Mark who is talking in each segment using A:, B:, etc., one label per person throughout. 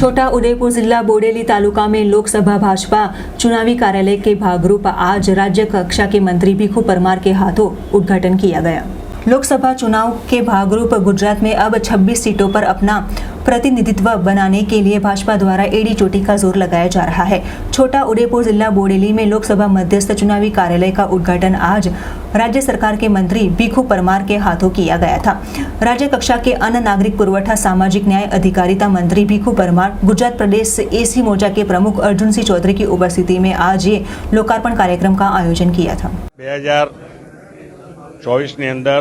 A: छोटा उदेपुर जिला बोडेली तालुका में लोकसभा भाजपा चुनावी कार्यालय के भागरूप आज राज्य कक्षा के मंत्री भीखू परमार के हाथों उद्घाटन किया गया। लोकसभा चुनाव के भागरूप गुजरात में अब 26 सीटों पर अपना प्रतिनिधित्व बनाने के लिए भाजपा द्वारा एड़ी चोटी का जोर लगाया जा रहा है। छोटा उदेपुर जिला बोडेली में लोकसभा मध्यस्थ चुनावी कार्यालय का उद्घाटन आज राज्य सरकार के मंत्री भीखू परमार के हाथों किया गया था। राज्य कक्षा के अन्न नागरिक पुरवठा सामाजिक न्याय अधिकारिता मंत्री भीखू परमार, गुजरात प्रदेश एसी मोर्चा के प्रमुख अर्जुन सिंह चौधरी की उपस्थिति में आज ये लोकार्पण कार्यक्रम का आयोजन किया था।
B: 2024 अंदर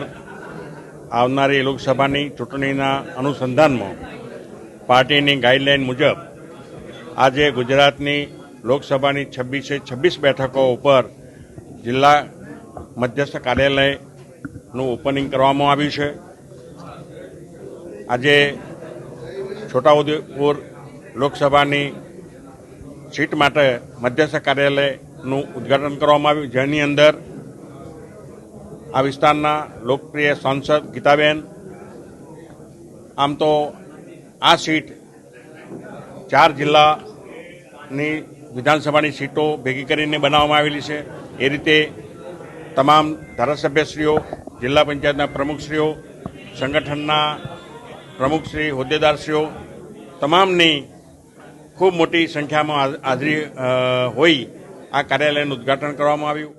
B: आवनारी लोकसभानी चूंटणीना अनुसंधानमां पार्टीनी गाइडलाइन मुजब आज गुजरातनी लोकसभानी 26 बैठकों पर जिला मध्यस्थ कार्यालयનું ओपनिंग करवामां आव्युं छे। आज छोटाउदेपुर लोकसभानी सीट माटे मध्यस्थ कार्यालयનું उद्घाटन करवामां आव्युं, जेनी अंदर आ विस्तारना लोकप्रिय सांसद गीताबेन, आम तो आ सीट 4 जिल्लानी विधानसभानी सीटों भेगी करीने बनाववामां आवेली छे। ए रीते तमाम धारासभ्यश्रीओ, जिल्ला पंचायतना प्रमुखश्रीओ, संगठनना प्रमुखश्री, होद्देदारश्रीओ तमामनी खूब मोटी संख्यामां हाजरी होई आ कार्यालयनुं उद्घाटन करवामां आव्युं।